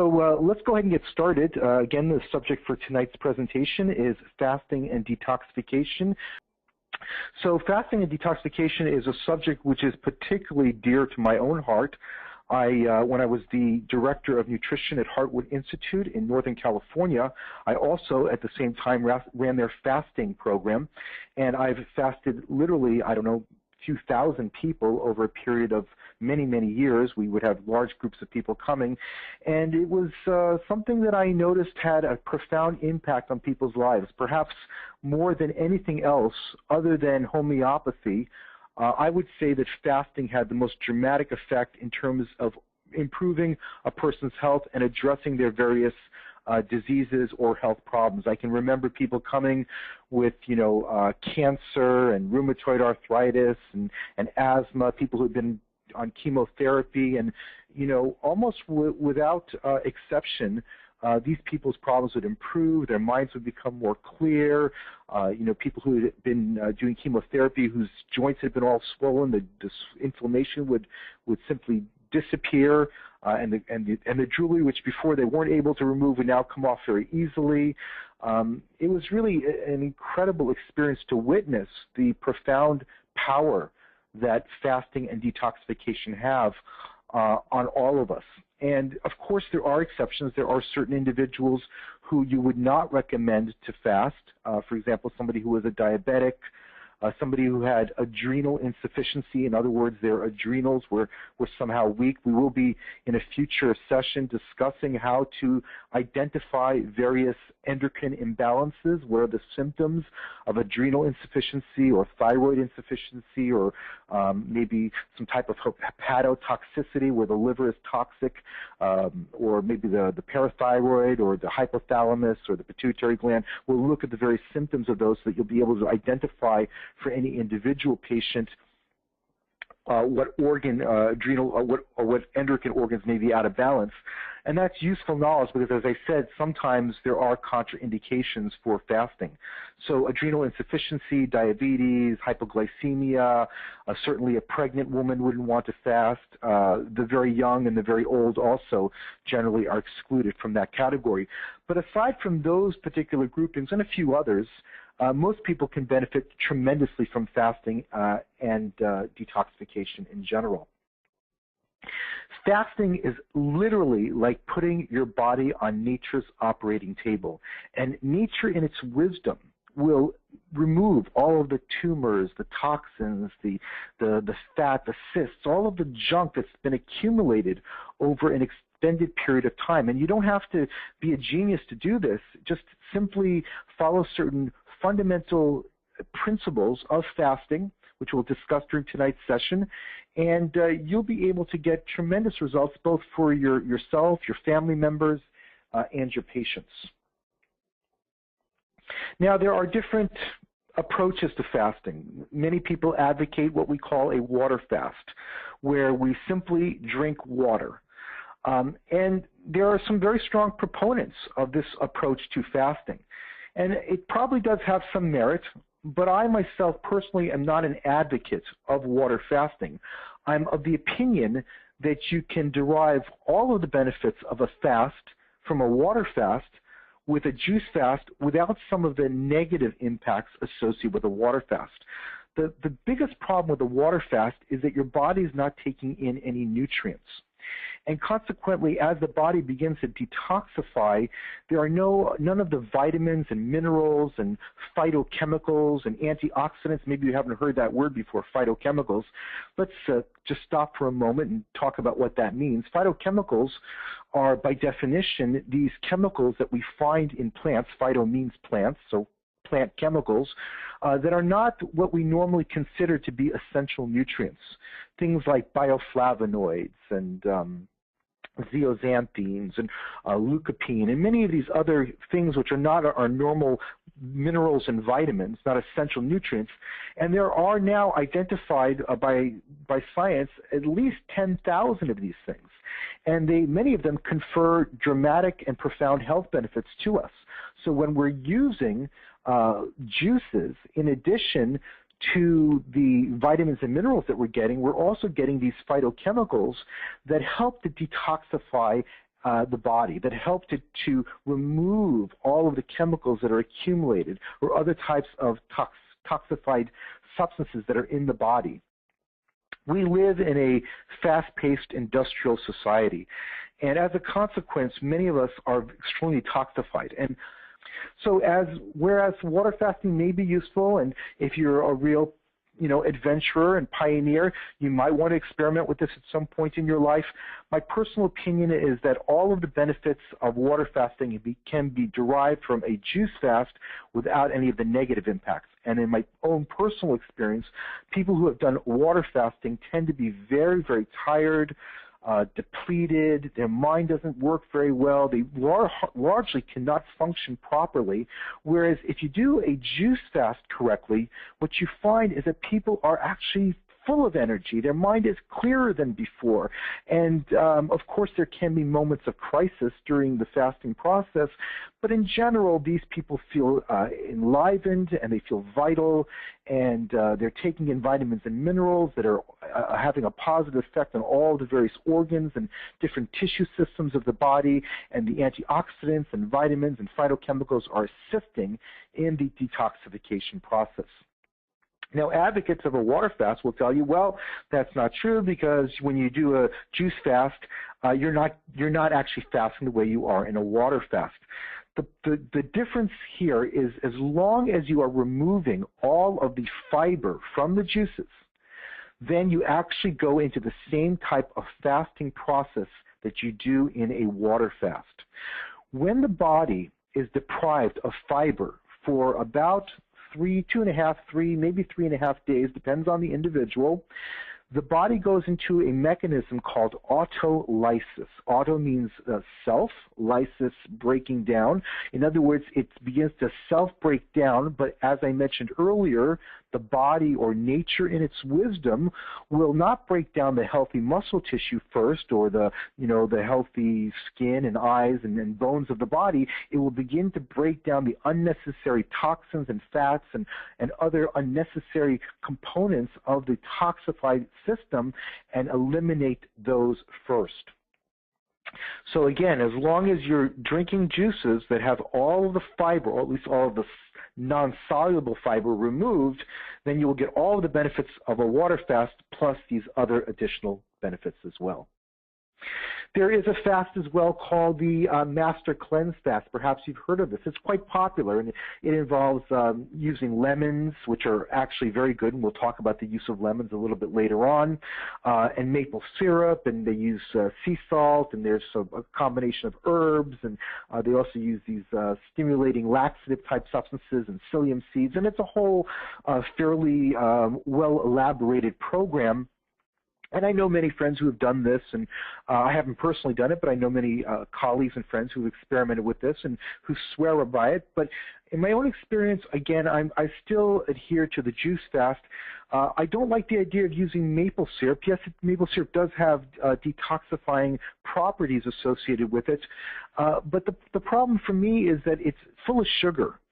Let's go ahead and get started. Again, the subject for tonight's presentation is fasting and detoxification. So fasting and detoxification is a subject which is particularly dear to my own heart. When I was the director of nutrition at Heartwood Institute in Northern California, I also at the same time ran their fasting program, and I've fasted literally, I don't know, a few thousand people over a period of many, many years. We would have large groups of people coming, and it was something that I noticed had a profound impact on people's lives, perhaps more than anything else other than homeopathy. I would say that fasting had the most dramatic effect in terms of improving a person's health and addressing their various diseases or health problems. I can remember people coming with, cancer and rheumatoid arthritis and asthma, people who had been on chemotherapy, and, almost without exception, these people's problems would improve, their minds would become more clear. People who had been doing chemotherapy, whose joints had been all swollen, the inflammation would simply disappear, and the jewelry, which before they weren't able to remove, would now come off very easily. It was really an incredible experience to witness the profound power that fasting and detoxification have on all of us. And of course, there are exceptions. There are certain individuals who you would not recommend to fast. For example, somebody who was a diabetic, somebody who had adrenal insufficiency. In other words, their adrenals were somehow weak. We will be in a future session discussing how to identify various endocrine imbalances. What are the symptoms of adrenal insufficiency or thyroid insufficiency, or maybe some type of hepatotoxicity where the liver is toxic, or maybe the parathyroid or the hypothalamus or the pituitary gland. We'll look at the various symptoms of those so that you'll be able to identify for any individual patient what organ, what endocrine organs may be out of balance. And that's useful knowledge because, as I said, sometimes there are contraindications for fasting. So adrenal insufficiency, diabetes, hypoglycemia, certainly a pregnant woman wouldn't want to fast. The very young and the very old also generally are excluded from that category. But aside from those particular groupings and a few others, most people can benefit tremendously from fasting and detoxification in general. Fasting is literally like putting your body on nature's operating table, and nature in its wisdom will remove all of the tumors, the toxins, the fat, the cysts, all of the junk that's been accumulated over an extended period of time. And you don't have to be a genius to do this. Just simply follow certain fundamental principles of fasting, which we'll discuss during tonight's session, and you'll be able to get tremendous results both for yourself, your family members, and your patients. Now, there are different approaches to fasting. Many people advocate what we call a water fast, where we simply drink water. And there are some very strong proponents of this approach to fasting. And it probably does have some merit, but I myself personally am not an advocate of water fasting. I'm of the opinion that you can derive all of the benefits of a fast from a water fast with a juice fast without some of the negative impacts associated with a water fast. The biggest problem with a water fast is that your body is not taking in any nutrients. And consequently, as the body begins to detoxify, there are none of the vitamins and minerals and phytochemicals and antioxidants. Maybe you haven't heard that word before, phytochemicals. Let's just stop for a moment and talk about what that means. Phytochemicals are, by definition, these chemicals that we find in plants. Phyto means plants, so plant chemicals that are not what we normally consider to be essential nutrients. Things like bioflavonoids and zeaxanthines and lycopene and many of these other things which are not our normal minerals and vitamins, not essential nutrients. And there are now identified by science at least 10,000 of these things. And many of them confer dramatic and profound health benefits to us. So when we're using juices, in addition to the vitamins and minerals that we're also getting these phytochemicals that help to detoxify the body, that help to remove all of the chemicals that are accumulated or other types of toxified substances that are in the body. We live in a fast-paced industrial society, and as a consequence, many of us are extremely toxified. And so whereas water fasting may be useful, and if you're a real adventurer and pioneer, you might want to experiment with this at some point in your life. My personal opinion is that all of the benefits of water fasting can be derived from a juice fast without any of the negative impacts. And in my own personal experience, people who have done water fasting tend to be very, very tired, depleted, their mind doesn't work very well, they largely cannot function properly, whereas if you do a juice fast correctly, what you find is that people are actually full of energy. Their mind is clearer than before. And, of course, there can be moments of crisis during the fasting process, but in general, these people feel enlivened and they feel vital, and they're taking in vitamins and minerals that are having a positive effect on all the various organs and different tissue systems of the body, and the antioxidants and vitamins and phytochemicals are assisting in the detoxification process. Now, advocates of a water fast will tell you, well, that's not true, because when you do a juice fast, you're not actually fasting the way you are in a water fast. The difference here is, as long as you are removing all of the fiber from the juices, then you actually go into the same type of fasting process that you do in a water fast. When the body is deprived of fiber for about 2.5, 3, maybe 3.5 days, depends on the individual, the body goes into a mechanism called autolysis. Auto means self, lysis, breaking down. In other words, it begins to self-break down, but as I mentioned earlier, the body or nature in its wisdom will not break down the healthy muscle tissue first, or the healthy skin and eyes and bones of the body. It will begin to break down the unnecessary toxins and fats and other unnecessary components of the toxified system and eliminate those first. So again, as long as you're drinking juices that have all of the fiber, or at least all of the non-soluble fiber removed, then you will get all of the benefits of a water fast plus these other additional benefits as well. There is a fast as well called the Master Cleanse Fast. Perhaps you've heard of this. It's quite popular, and it involves using lemons, which are actually very good, and we'll talk about the use of lemons a little bit later on, and maple syrup, and they use sea salt, and there's a combination of herbs, and they also use these stimulating laxative-type substances and psyllium seeds, and it's a whole fairly well-elaborated program. And I know many friends who have done this, and I haven't personally done it, but I know many colleagues and friends who have experimented with this and who swear by it. But in my own experience, again, I still adhere to the juice fast. I don't like the idea of using maple syrup. Yes, maple syrup does have detoxifying properties associated with it, but the problem for me is that it's full of sugar.